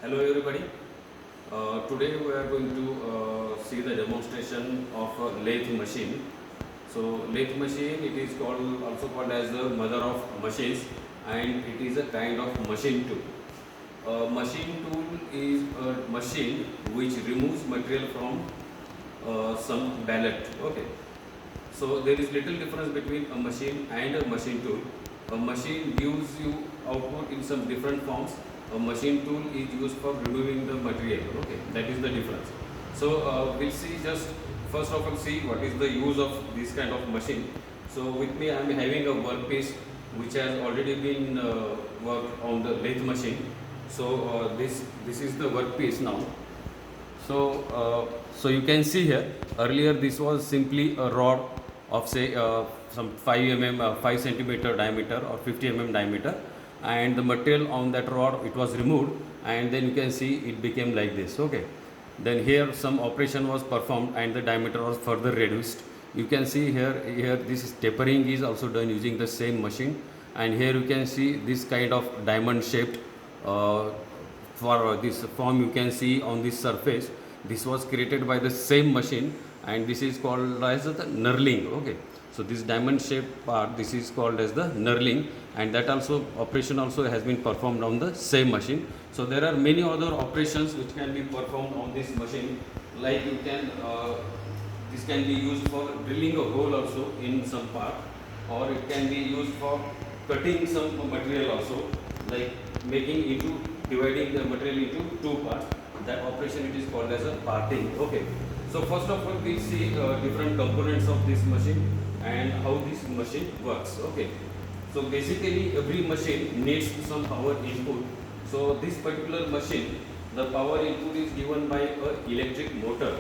Hello everybody. Today we are going to see the demonstration of a lathe machine. So lathe machine, it is called also called as the mother of machines, and it is a kind of machine tool. A machine tool is a machine which removes material from some pallet. Okay. So there is little difference between a machine and a machine tool. A machine gives you output in some different forms. A machine tool is used for removing the material. Okay, that is the difference. So we'll see just first of all see what is the use of this kind of machine. So with me I am having a workpiece which has already been worked on the lathe machine. So this is the workpiece now. So you can see here earlier this was simply a rod of say some 5 centimeter diameter or 50 diameter, and the material on that rod it was removed, and then you can see it became like this. Okay, then here some operation was performed and the diameter was further reduced. You can see here this tapering is also done using the same machine, and here you can see this kind of diamond shaped for this form you can see on this surface. This was created by the same machine, and this is called as the knurling. Okay, so this diamond shaped part, this is called as the knurling, and that also operation also has been performed on the same machine. So there are many other operations which can be performed on this machine, like you can this can be used for drilling a hole also in some part, or it can be used for cutting some material also, like making into dividing the material into two parts. That operation it is called as a parting. Okay, so first of all we see different components of this machine and how this machine works. Okay, so basically every machine needs some power input. So this particular machine, the power input is given by a electric motor,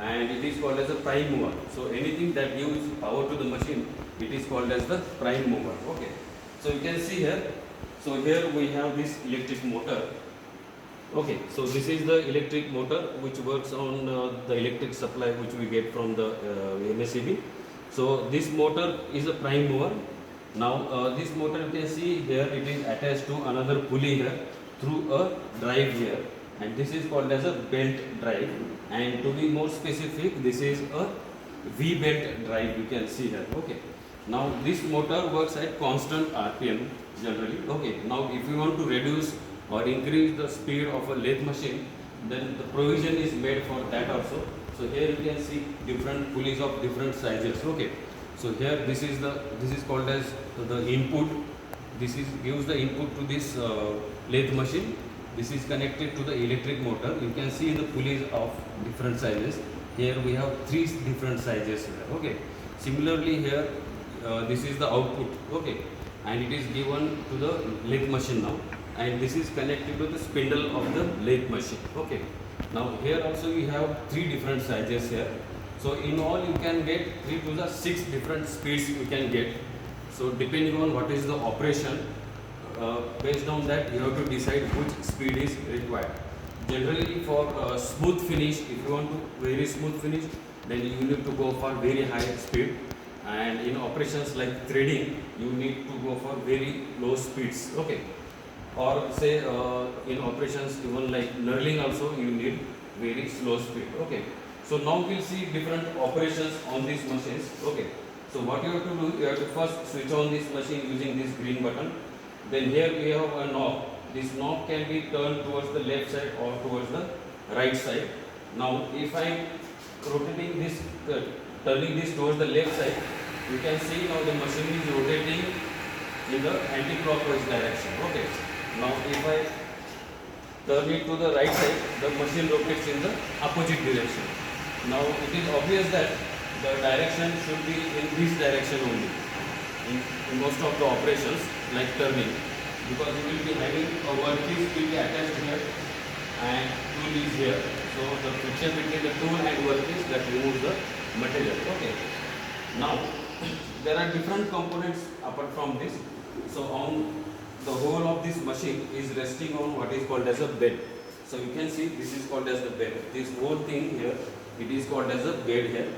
and it is called as a prime mover. So anything that gives power to the machine, it is called as the prime mover. Okay, so you can see here, so here we have this electric motor. Okay, so this is the electric motor which works on the electric supply which we get from the MSEB. So this motor is a prime mover. Now this motor you can see here, it is attached to another pulley here through a drive here, and this is called as a belt drive, and to be more specific, this is a V-belt drive you can see here. Okay, now this motor works at constant RPM generally. Okay, now if you want to reduce or increase the speed of a lathe machine, then the provision is made for that also. So here you can see different pulleys of different sizes. Okay, so here this is called as the input. This is gives the input to this lathe machine. This is connected to the electric motor. You can see the pulleys of different sizes. Here we have three different sizes here. Okay, similarly here this is the output. Okay, and it is given to the lathe machine now, and this is connected to the spindle of the lathe machine. Okay, now here also we have three different sizes here. So in all you can get 3 to the 6 different speeds you can get. So depending on what is the operation, based on that you have to decide which speed is required. Generally for smooth finish, if you want to very smooth finish, then you need to go for very high speed, and in operations like threading you need to go for very low speeds. Okay, or say in operations even like knurling also you need very slow speed. Okay, so now we'll see different operations on these machines. Okay, so what you have to do, you have to first switch on this machine using this green button. Then here we have a knob. This knob can be turned towards the left side or towards the right side. Now if I am rotating this, turning this towards the left side, you can see now the machine is rotating in the anti-clockwise direction. Okay, now if I turn it to the right side, the machine rotates in the opposite direction. Now it is obvious that the direction should be in this direction only in most of the operations like turning, because you will be having a workpiece will be attached here and tool is here. So the friction between the tool and workpiece that removes the material. Okay, now there are different components apart from this. So on the whole of this machine is resting on what is called as a bed. So you can see this is called as the bed. This whole thing here, it is called as a bed here,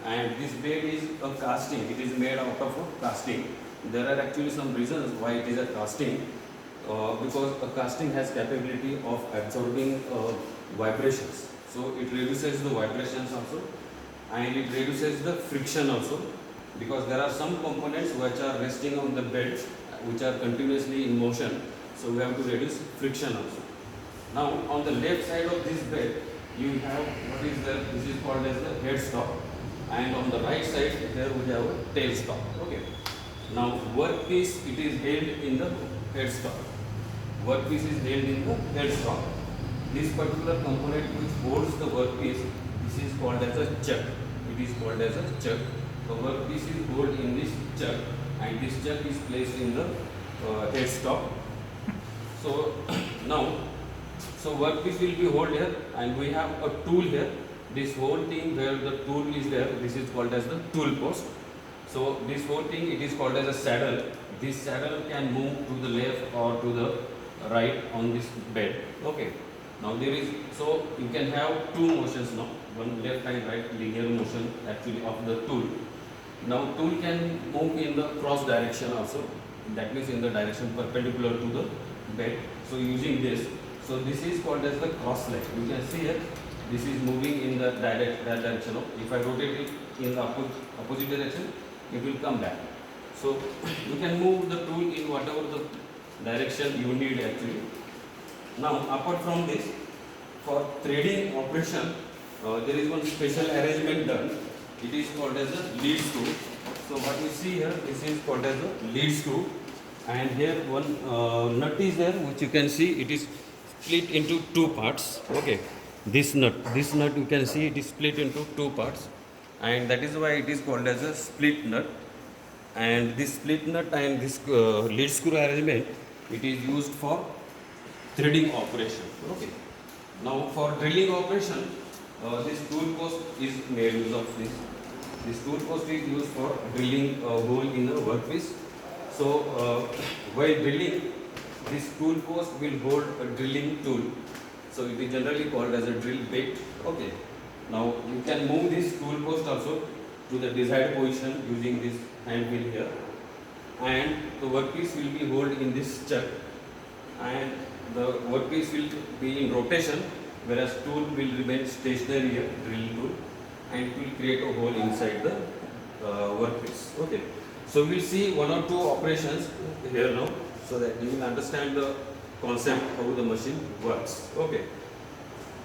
and this bed is a casting. It is made out of a casting. There are actually some reasons why it is a casting. because a casting has capability of absorbing vibrations. So it reduces the vibrations also, and it reduces the friction also, because there are some components which are resting on the bed which are continuously in motion, so we have to reduce friction also. Now on the left side of this bed you have what is there, this is called as the headstock, and on the right side there we have a tailstock. Okay. Now workpiece, it is held in the headstock. Workpiece is held in the headstock. This particular component which holds the workpiece, this is called as a chuck. It is called as a chuck. The workpiece is held in this chuck, and this chuck is placed in the headstock. So now, so workpiece will be held here, and we have a tool here. This whole thing where the tool is there, this is called as the tool post. So this whole thing, it is called as a saddle. This saddle can move to the left or to the right on this bed. Okay. Now there is, so you can have two motions now, one left and right linear motion actually of the tool. Now tool can move in the cross direction also, that means in the direction perpendicular to the bed. So using this, so this is called as the cross leg. You can see here, this is moving in the that direction. If I rotate it in the opposite direction, it will come back. So you can move the tool in whatever the direction you need actually. Now apart from this, for threading operation, there is one special arrangement done. It is called as a lead screw. So what you see here, this is called as a lead screw, and here one nut is there, which you can see it is split into two parts. Okay, this nut you can see it is split into two parts, and that is why it is called as a split nut. And this split nut and this lead screw arrangement, it is used for threading operation. Okay. Now for drilling operation, this tool post is made use of this. This tool post is used for drilling a hole in a workpiece. So while drilling, this tool post will hold a drilling tool. So it is generally called as a drill bit. Okay. Now you can move this tool post also to the desired position using this hand wheel here, and the workpiece will be held in this chuck, and the workpiece will be in rotation, whereas tool will remain stationary here, drill tool, and it will create a hole inside the workpiece. Okay. So we will see one or two operations here now, so that you will understand the concept how the machine works. Okay.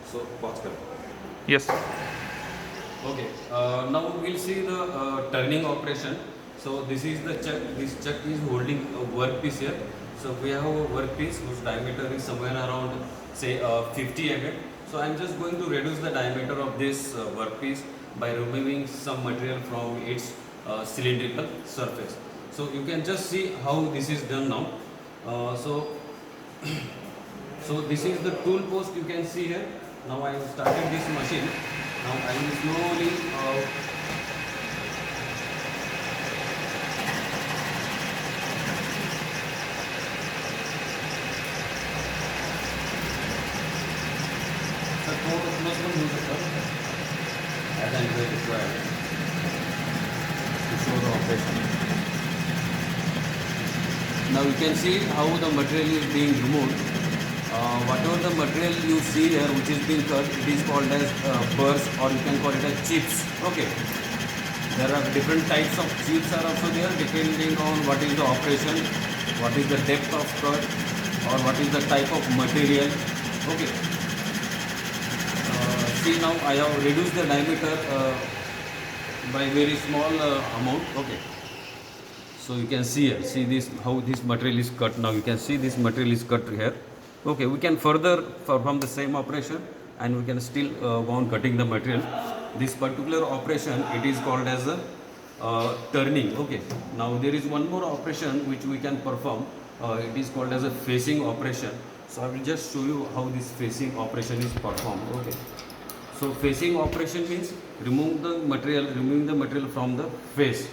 So pause kar. Yes. Okay. Now we will see the turning operation. So this is the chuck. This chuck is holding a workpiece here. So we have a workpiece whose diameter is somewhere around say 50 mm. So I am just going to reduce the diameter of this workpiece by removing some material from its cylindrical surface. So you can just see how this is done now. So this is the tool post you can see here. Now I have started this machine. Now I will slowly as and when required to show the operation. Now you can see how the material is being removed. Whatever the material you see here which is being cut, it is called as burrs, or you can call it as chips. Okay. There are different types of chips are also there depending on what is the operation, what is the depth of cut, or what is the type of material. Okay. See, now I have reduced the diameter by very small amount. Okay. So you can see here, see this how this material is cut. Now you can see this material is cut here. Okay, we can further perform the same operation, and we can still go on cutting the material. This particular operation, it is called as a turning. Okay. Now there is one more operation which we can perform. It is called as a facing operation. So I will just show you how this facing operation is performed. Okay. So facing operation means removing the material from the face.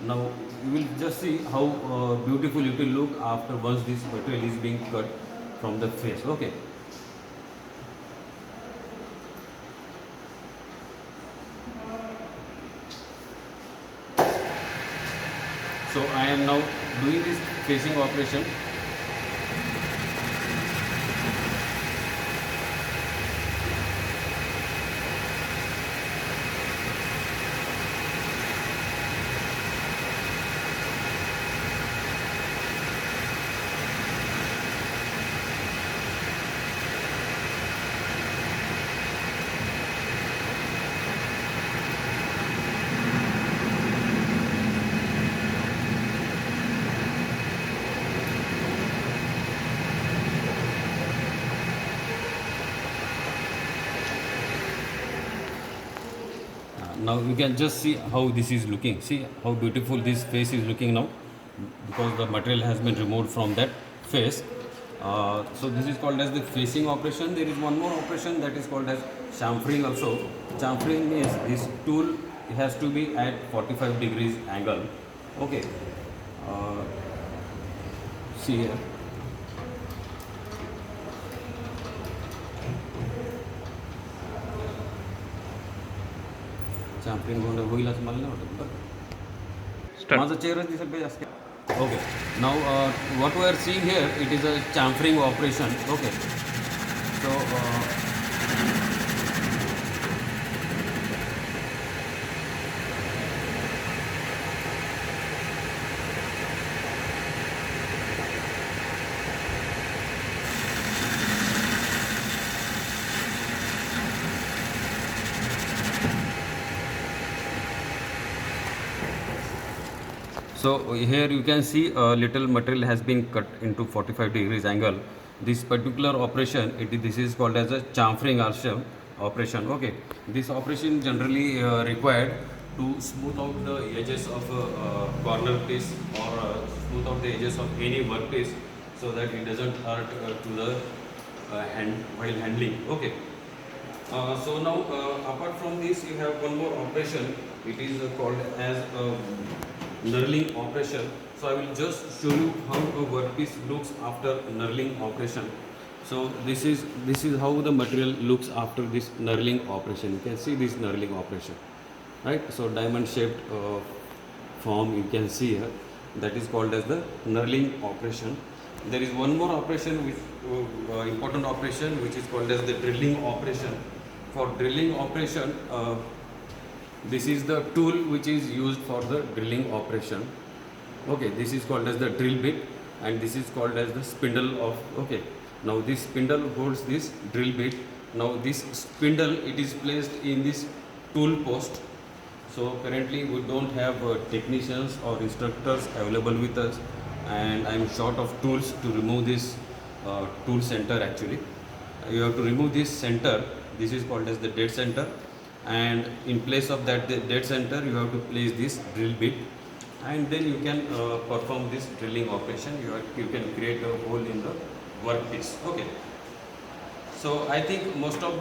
Now you will just see how beautiful it will look after once this material is being cut from the face. Okay. So I am now doing this facing operation. Now you can just see how this is looking. See how beautiful this face is looking now, because the material has been removed from that face. So this is called as the facing operation. There is one more operation that is called as chamfering also. Chamfering means this tool has to be at 45 degrees angle. Okay. Uh, See here. Chamfering होईल असं मला नाही वाटत बरं. माझा चेहरा दिसत पाहिजे असं. Okay. Now what we are seeing here, it is a chamfering operation. Okay. So So here you can see a little material has been cut into 45 degrees angle. This particular operation, this is called as a chamfering operation. Okay, this operation generally required to smooth out the edges of a corner piece, or smooth out the edges of any workpiece, so that it doesn't hurt to the hand while handling. Okay. So now, apart from this, you have one more operation. It is called as knurling operation. So I will just show you how a workpiece looks after knurling operation. So this is how the material looks after this knurling operation. You can see this knurling operation, right? So diamond shaped form you can see here. That is called as the knurling operation. There is one more operation, which important operation, which is called as the drilling operation. For drilling operation, this is the tool which is used for the drilling operation. Okay, this is called as the drill bit, and this is called as the spindle of. Okay, now this spindle holds this drill bit. Now this spindle, it is placed in this tool post. So currently we don't have technicians or instructors available with us, and I am short of tools to remove this tool center. Actually, you have to remove this center. This is called as the dead center, and in place of that dead center you have to place this drill bit, and then you can perform this drilling operation. You can create a hole in the workpiece. Okay, so I think most of the